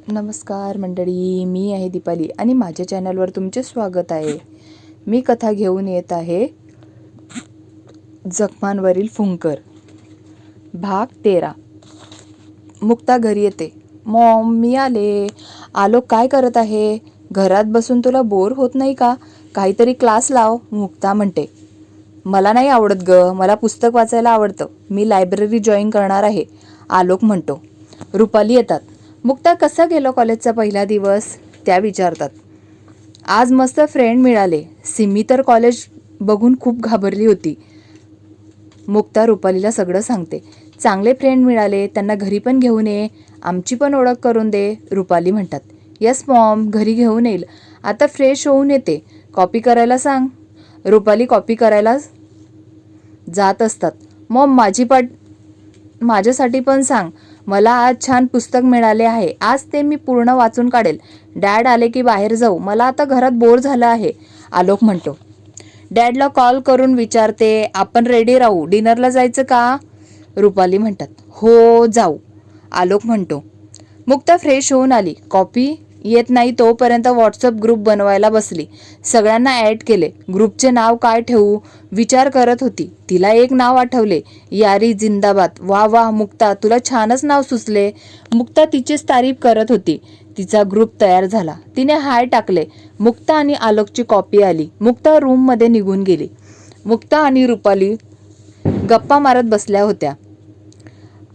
नमस्कार मंडळी, मी आहे दीपाली आणि माझ्या चॅनलवर तुमचे स्वागत आहे. मी कथा घेऊन येत आहे जखमांवरील फुंकर भाग 13. मुक्ता घरी येते. मॉम, मी आलो. काय करत आहे? घरात बसून तुला बोर होत नाही का? काहीतरी क्लास लाव, मुक्ता म्हणते. मला नाही आवडत ग, मला पुस्तक वाचायला आवडतं. मी लायब्ररी जॉईन करणार आहे, आलोक म्हणतो. रुपाली येतात. मुक्ता, कसा गेलो कॉलेजचा पहिला दिवस? त्या विचारतात. आज मस्त फ्रेंड मिळाले. सिमी तर कॉलेज बघून खूप घाबरली होती. मुक्ता रुपालीला सगळं सांगते. चांगले फ्रेंड मिळाले, त्यांना घरी पण घेऊन ये, आमची पण ओळख करून दे, रुपाली म्हणतात. येस मॉम, घरी घेऊन येईल. आता फ्रेश होऊन येते, कॉपी करायला सांग. रुपाली कॉपी करायला जात असतात. मॉम, माझ्यासाठी पण सांग. मला आज छान पुस्तक मिळाले आहे, आज ते मी पूर्ण वाचून काढेल. डॅड आले की बाहेर जाऊ, मला आता घरात बोर झालं आहे, आलोक म्हणतो. डॅडला कॉल करून विचारते, आपण रेडी राहू, डिनरला जायचं का? रुपाली म्हणतात. हो जाऊ, आलोक म्हणतो. मुक्ता फ्रेश होऊन आली. कॉपी येत नाही तोपर्यंत व्हॉट्सअप ग्रुप बनवायला बसली. सगळ्यांना ॲड केले. ग्रुपचे नाव काय ठेवू विचार करत होती. तिला एक नाव आठवले, यारी जिंदाबाद. वा वा मुक्ता, तुला छानच नाव सुचले. मुक्ता तिचीच तारीफ करत होती. तिचा ग्रुप तयार झाला. तिने हाय टाकले. मुक्ता आणि आलोकची कॉपी आली. मुक्ता रूममध्ये निघून गेली. मुक्ता आणि रुपाली गप्पा मारत बसल्या होत्या.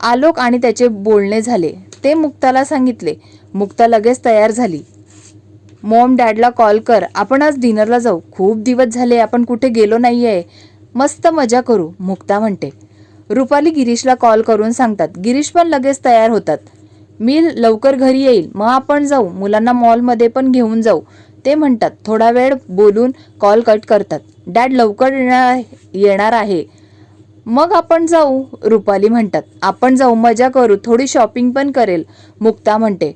आलोक आणि त्याचे बोलणे झाले. ते मुक्ताला सांगितले. मुक्ता लगेच तयार झाली. मॉम, डॅडला कॉल कर, आपण आज डिनरला जाऊ. खूप दिवस झाले आपण कुठे गेलो नाहीये, मस्त मजा करू, मुक्ता म्हणते. रुपाली गिरीशला कॉल करून सांगतात. गिरीश पण लगेच तयार होतात. मी लवकर घरी येईल, मग आपण जाऊ, मुलांना मॉलमध्ये पण घेऊन जाऊ, ते म्हणतात. थोडा वेळ बोलून कॉल कट करतात. डॅड लवकर येणार आहे, मग आपण जाऊ, रुपाली म्हणतात. आपण जाऊ, मजा करू, थोडी शॉपिंग पण करेल, मुक्ता म्हणते.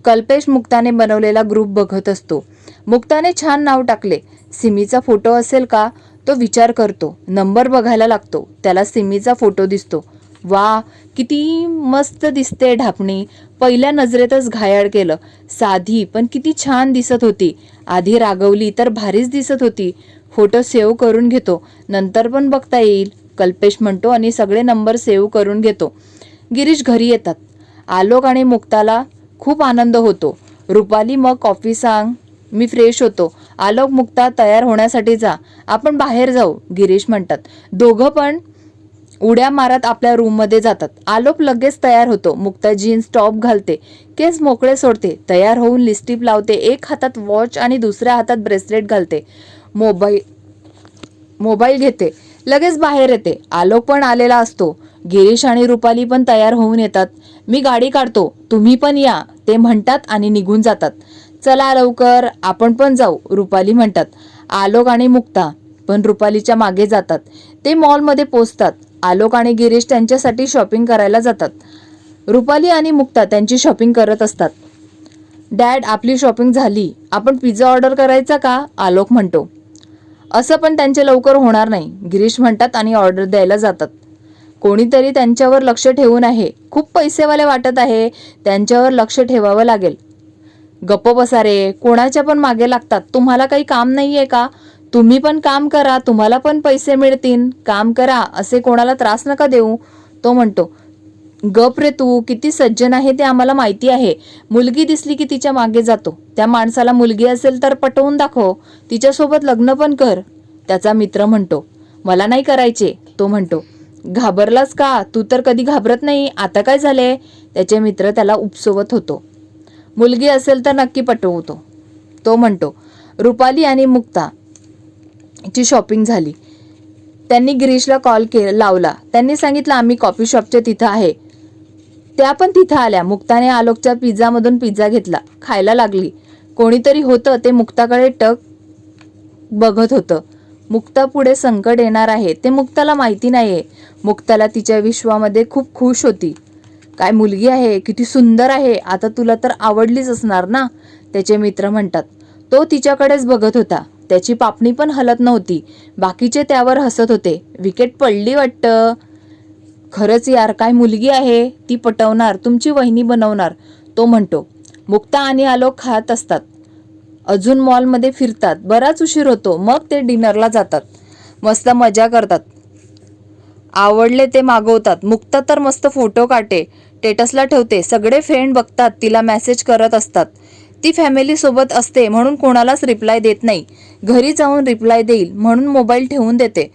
कल्पेश मुक्ताने बनवलेला ग्रुप बघत असतो. मुक्ताने छान नाव टाकले. सिमीचा फोटो असेल का, तो विचार करतो. नंबर बघायला लागतो. त्याला सिमीचा फोटो दिसतो. वा, किती मस्त दिसते ढापणी. पहिल्या नजरेतच घायाळ केलं. साधी पण किती छान दिसत होती. आधी रागवली तर भारीच दिसत होती. फोटो सेव्ह करून घेतो, नंतर पण बघता येईल, कल्पेश म्हणतो आणि सगळे नंबर सेव्ह करून घेतो. गिरीश घरी येतात. आलोक आणि मुक्ताला खूप आनंद होतो. रुपाली, मग कॉफी सांग, मी फ्रेश होतो. आलोक, मुक्ता तयार होण्यासाठी जा, आपण बाहेर जाऊ, गिरीश म्हणतात. दोघं पण उड्या मारत आपल्या रूममध्ये जातात. आलोक लगेच तयार होतो. मुक्ता जीन्स टॉप घालते, केस मोकळे सोडते, तयार होऊन लिपस्टिक लावते, एक हातात वॉच आणि दुसऱ्या हातात ब्रेसलेट घालते. मोबाईल घेते, लगेच बाहेर येते. आलोक पण आलेला असतो. गिरीश आणि रुपाली पण तयार होऊन येतात. मी गाडी काढतो, तुम्ही पण या, ते म्हणतात आणि निघून जातात. चला लवकर, आपण पण जाऊ, रुपाली म्हणतात. आलोक आणि मुक्ता पण रुपालीच्या मागे जातात. ते मॉलमध्ये पोहोचतात. आलोक आणि गिरीश त्यांच्यासाठी शॉपिंग करायला जातात. रुपाली आणि मुक्ता त्यांची शॉपिंग करत असतात. डॅड, आपली शॉपिंग झाली, आपण पिझ्झा ऑर्डर करायचा का, आलोक म्हणतो. असं पण त्यांचे लवकर होणार नाही, गिरीश म्हणतात आणि ऑर्डर द्यायला जातात. कोणीतरी त्यांच्यावर लक्ष ठेवून आहे, खूप पैसेवाले वाटत आहे, त्यांच्यावर लक्ष ठेवावं लागेल. गप्प बसा रे, कोणाच्या पण मागे लागतात. तुम्हाला काही काम नाहीये का? तुम्ही पण काम करा, तुम्हाला पण पैसे मिळतील, काम करा, असे कोणाला त्रास नका देऊ, तो म्हणतो. गप रे तू, किती सज्जन आहे ते आम्हाला माहिती आहे. मुलगी दिसली की तिच्या मागे जातो. त्या माणसाला मुलगी असेल तर पटवून दाखव, तिच्यासोबत लग्न पण कर, त्याचा मित्र म्हणतो. मला नाही करायचे, तो म्हणतो. घाबरलास का? तू तर कधी घाबरत नाही, आता काय झाले, त्याचे मित्र त्याला उपसोवत होतो. मुलगी असेल तर नक्की पटवतो, तो म्हणतो. रुपाली आणि मुक्ता ची शॉपिंग झाली. त्यांनी गिरीशला कॉल लावला. त्यांनी सांगितलं आम्ही कॉफी शॉपच्या तिथं आहे. त्या पण तिथं आल्या. मुक्ताने आलोकच्या पिझ्झामधून पिझ्झा घेतला, खायला लागली. कोणीतरी होतं ते मुक्ताकडे टक बघत होतं. मुक्ता पुढे संकट येणार आहे ते मुक्ताला माहिती नाहीये. मुक्ताला तिच्या विश्वामध्ये खूप खुश होती. काय मुलगी आहे, किती सुंदर आहे, आता तुला तर आवडलीच असणार ना, त्याचे मित्र म्हणतात. तो तिच्याकडेच बघत होता. त्याची पापणी पण हलत नव्हती. बाकीचे त्यावर हसत होते. विकेट पडली वाटतं. खरंच यार, काय मुलगी आहे, ती पटवणार, तुमची वहिनी बनवणार, तो म्हणतो. मुक्ता आणि आलोक खात असतात, अजून मॉलमध्ये फिरतात, बराच उशीर होतो. मग ते डिनरला जातात, मस्त मजा करतात, आवडले ते मागवतात. मुक्ता तर मस्त फोटो काढते, स्टेटसला ठेवते, सगळे फ्रेंड बघतात, तिला मेसेज करत असतात. ती फॅमिली सोबत असते म्हणून कोणालाच रिप्लाय देत नाही, घरी जाऊन रिप्लाय देईल म्हणून मोबाईल ठेवून देते.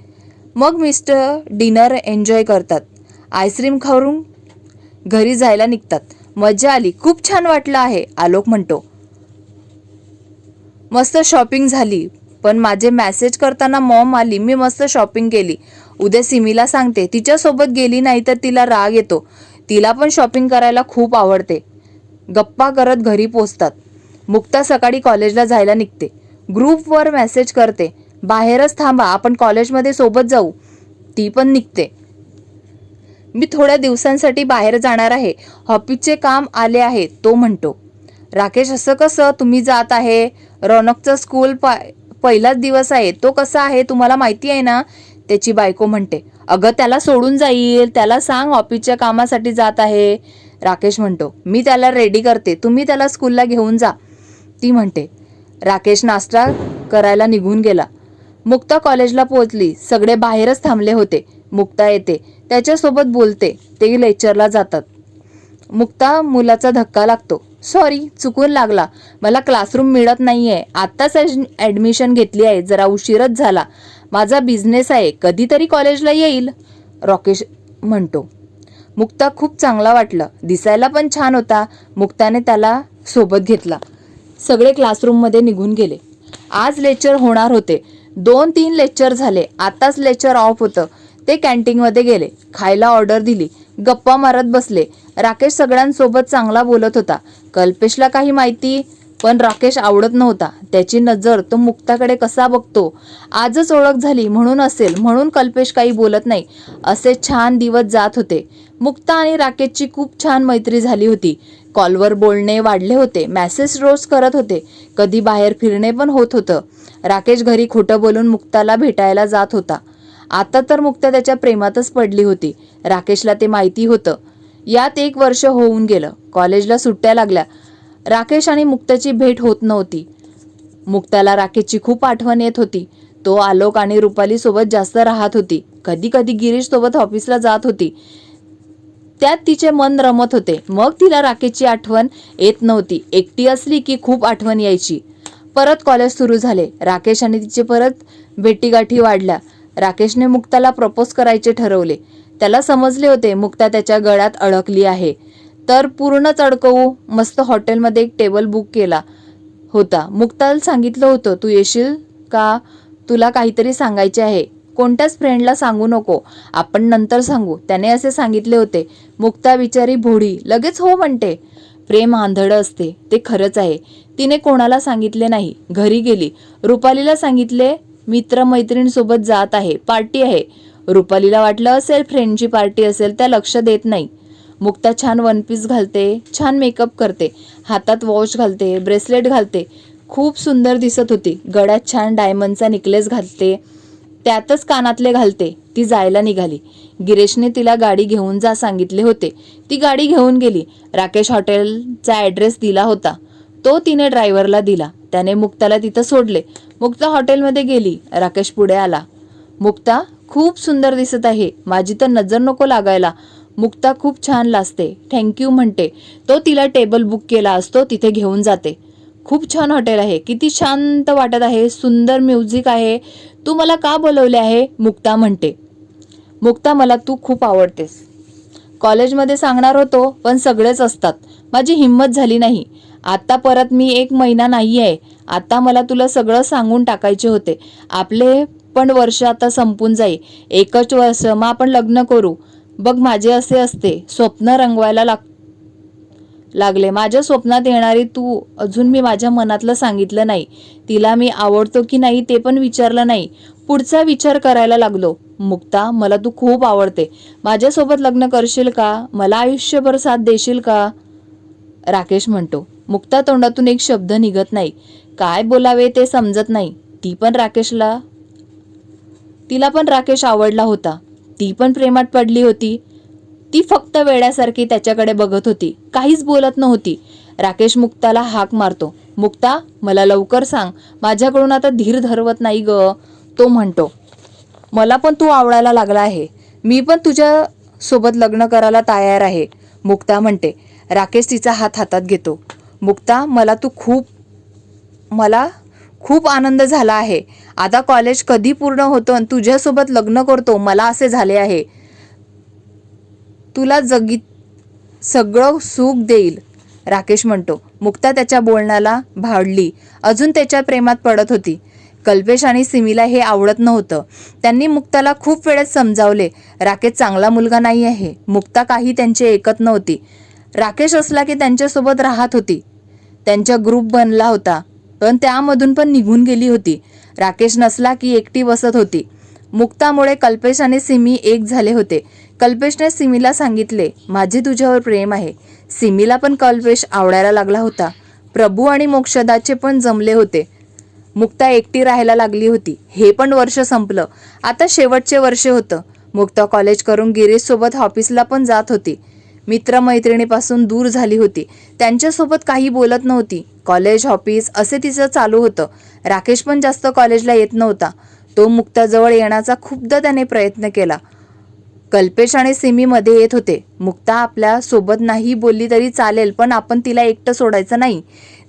मग मिस्टर डिनर एन्जॉय करतात, आईस्क्रीम खाऊन घरी जायला निघतात. मजा आली, खूप छान वाटलं आहे, आलोक म्हणतो. मस्त शॉपिंग झाली, पण माझे मेसेज करताना मॉम आली, मी मस्त शॉपिंग केली, उद्या सिमीला सांगते, तिच्यासोबत गेली नाही तर तिला राग येतो, तिला पण शॉपिंग करायला खूप आवडते. गप्पा करत घरी पोचतात. मुक्ता सकाळी कॉलेजला जायला निघते, ग्रुपवर मेसेज करते, बाहेरच थांबा, आपण कॉलेजमध्ये सोबत जाऊ. ती पण निघते. मी थोड्या दिवसांसाठी बाहेर जाणार आहे, ऑफिसचे काम आले आहे, तो म्हणतो. राकेश, असं कसं, तुम्ही जात आहे, रौनकचं स्कूल पहिलाच दिवस आहे, तो कसा आहे तुम्हाला माहिती आहे ना, त्याची बायको म्हणते. अगं त्याला सोडून जाईल, त्याला सांग ऑफिसच्या कामासाठी जात आहे. राकेश म्हणतो, मी त्याला रेडी करते, तुम्ही त्याला स्कूलला घेऊन जा, ती म्हणते. राकेश नाश्ता करायला निघून गेला. मुक्ता कॉलेजला पोहोचली, सगळे बाहेरच थांबले होते. मुक्ता येते, त्याच्यासोबत बोलते, ते लेक्चरला जातात. मुक्ता मुलाचा धक्का लागतो. सॉरी, चुकून लागला, मला क्लासरूम मिळत नाहीये, आत्ताच ॲडमिशन घेतली आहे, जरा उशीरच झाला, माझा बिझनेस आहे, कधीतरी कॉलेजला येईल, राकेश म्हणतो. मुक्ता खूप चांगला वाटलं, दिसायला पण छान होता. मुक्ताने त्याला सोबत घेतला. सगळे क्लासरूममध्ये निघून गेले. आज लेक्चर होणार होते, 2-3 लेक्चर झाले, आताच लेक्चर ऑफ होतं. ते कॅन्टीनमध्ये गेले, खायला ऑर्डर दिली, गप्पा मारत बसले. राकेश सगळ्यांसोबत चांगला बोलत होता. कल्पेशला काही माहिती, पण राकेश आवडत नव्हता. त्याची नजर तो मुक्ताकडे कसा बघतो, आजच ओळख झाली म्हणून असेल, म्हणून कल्पेश काही बोलत नाही. असे छान दिवस जात होते. मुक्ता आणि राकेशची खूप छान मैत्री झाली होती. कॉलवर बोलणे वाढले होते, मेसेज रोज करत होते, कधी बाहेर फिरणे पण होत होतं. राकेश घरी खोटं बोलून मुक्ताला भेटायला जात होता. आता तर मुक्ता त्याच्या प्रेमातच पडली होती. राकेशला ते माहिती होतं. यात 1 वर्ष होऊन गेलं. कॉलेजला सुट्ट्या लागल्या. राकेश आणि मुक्ताची भेट होत नव्हती. मुक्ताला राकेशची खूप आठवण येत होती. तो आलोक आणि रुपाली सोबत जास्त राहत होती. कधी कधी गिरीश सोबत ऑफिसला जात होती. त्यात तिचे मन रमत होते. मग तिला राकेशची आठवण येत नव्हती. एकटी असली की खूप आठवण यायची. परत कॉलेज सुरू झाले. राकेश आणि तिचे परत भेटीगाठी वाढल्या. राकेशने मुक्ताला प्रपोज करायचे ठरवले. त्याला समजले होते मुक्ता त्याच्या गळ्यात अडकली आहे, तर पूर्णच अडकवू. मस्त हॉटेलमध्ये एक टेबल बुक केला होता. मुक्ताला सांगितलं होतं, तू येशील का, तुला काहीतरी सांगायचे आहे, कोणत्याच फ्रेंडला सांगू नको, आपण नंतर सांगू, त्याने असे सांगितले होते. मुक्ता बिचारी भोळी लगेच हो म्हणते. प्रेम आंधळं असते, ते खरंच आहे. तिने कोणाला सांगितले नाही. घरी गेली. रुपालीला सांगितले, मित्रमैत्रिणींसोबत जात आहे, पार्टी आहे. रुपालीला वाटलं असेल फ्रेंडची पार्टी असेल, त्या लक्ष देत नाही. मुक्ता छान वनपीस घालते, छान मेकअप करते, हातात वॉच घालते, ब्रेसलेट घालते, खूप सुंदर दिसत होती. गळ्यात छान डायमंडचा नेकलेस घालते, त्यातच कानातले घालते. ती जायला निघाली. गिरीशने तिला गाडी घेऊन जा सांगितले होते. ती गाडी घेऊन गेली. राकेश हॉटेलचा ॲड्रेस दिला होता, तो तिने ड्रायव्हरला दिला. त्याने मुक्ताला तिथं सोडले. मुक्ता हॉटेलमध्ये गेली. राकेश पुढे आला. मुक्ता खूप सुंदर दिसत आहे, माझी तर नजर नको लागायला. मुक्ता खूप छान लाजते, थँक्यू म्हणते. तो तिला टेबल बुक केला असतो तिथे घेऊन जाते. खूप छान हॉटेल आहे, किती शांत वाटत आहे, सुंदर म्युझिक आहे, तू मला का बोलवले आहे, मुक्ता म्हणते. मुक्ता, मला तू खूप आवडतेस. कॉलेजमध्ये सांगणार होतो, पण सगळेच असतात, माझी हिंमत झाली नाही. आता परत मी 1 महिना नाही आहे. आता मला तुला सगळं सांगून टाकायचे होते. आपले पण वर्ष आता संपून जाईल. 1च वर्ष, मग आपण लग्न करू. बघ माझे असे असते, स्वप्न रंगवायला लागले. माझ्या स्वप्नात येणारी तू, अजून मी माझ्या मनातलं सांगितलं नाही. तिला मी आवडतो की नाही ते पण विचारलं नाही. पुढचा विचार करायला लागलो. मुक्ता, मला तू खूप आवडते. माझ्यासोबत लग्न करशील का, मला आयुष्यभर साथ देशील का, राकेश म्हणतो. मुक्ता तोंडातून एक शब्द निघत नाही. काय बोलावे ते समजत नाही. तिला पण राकेश आवडला होता. ती पण प्रेमात पडली होती. ती फक्त वेड्यासारखी त्याच्याकडे बघत होती, काहीच बोलत नव्हती. राकेश मुक्ताला हाक मारतो. मुक्ता, मला लवकर सांग, माझ्याकडून आता धीर धरवत नाही ग, तो म्हणतो. मला पण तू आवडायला लागला आहे, मी पण तुझ्या सोबत लग्न करायला तयार आहे, मुक्ता म्हणते. राकेश तिचा हात हातात घेतो. मुक्ता, मला खूप आनंद झाला आहे. आता कॉलेज कधी पूर्ण होतं आणि तुझ्यासोबत लग्न करतो, मला असे झाले आहे. तुला जगीत सगळं सुख देईल, राकेश म्हणतो. मुक्ता त्याच्या बोलण्याला भाळली, अजून त्याच्या प्रेमात पडत होती. कल्पेश आणि सिमीला हे आवडत नव्हतं. त्यांनी मुक्ताला खूप वेळेस समजावले, राकेश चांगला मुलगा नाही आहे. मुक्ता काही त्यांचे ऐकत नव्हती. राकेश असला की त्यांच्यासोबत राहत होती, त्यांचा ग्रुप बनला होता, पण त्यामधून पण निघून गेली होती. राकेश नसला की एकटी बसत होती. मुक्तामुळे कल्पेश आणि सिमी एक झाले होते. कल्पेशने सिमीला सांगितले, माझे तुझ्यावर प्रेम आहे. सिमीला पण कल्पेश आवडायला लागला होता. प्रभू आणि मोक्षदाचे पण जमले होते. मुक्ता एकटी राहायला लागली होती. हे पण वर्ष संपलं. आता शेवटचे वर्ष होतं. मुक्ता कॉलेज करून गिरीश सोबत ऑफिसला पण जात होती. मित्रमैत्रिणीपासून दूर झाली होती. त्यांच्यासोबत काही बोलत नव्हती. कॉलेज ऑफिस असे तिचं चालू होतं. राकेश पण जास्त कॉलेजला येत नव्हता. तो मुक्ताजवळ येण्याचा खूपदा त्याने प्रयत्न केला. कल्पेश आणि सिमी मध्ये येत होते. मुक्ता आपल्या सोबत नाही बोलली तरी चालेल, पण आपण तिला एकटं सोडायचं नाही,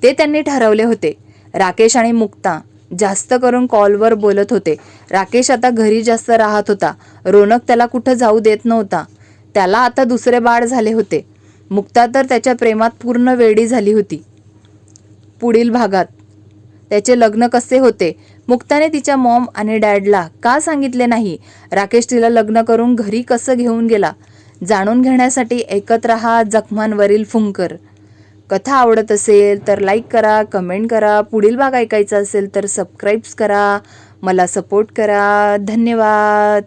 ते त्यांनी ठरवले होते. राकेश आणि मुक्ता जास्त करून कॉलवर बोलत होते. राकेश आता घरी जास्त राहत होता. रोनक त्याला कुठं जाऊ देत नव्हता. त्याला आता दुसरे बाळ झाले होते. मुक्ता तर त्याच्या प्रेमात पूर्ण वेडी झाली होती. पुढील भागात त्याचे लग्न कसे होते, मुक्ताने तिच्या मॉम आणि डॅडला का सांगितले नाही, राकेश तिला लग्न करून घरी कसं घेऊन गेला, जाणून घेण्यासाठी ऐकत रहा जखमांवरील फुंकर. कथा आवडत असेल तर लाईक करा, कमेंट करा. पुढील भाग ऐकायचा असेल तर सबस्क्राईब करा, मला सपोर्ट करा. धन्यवाद.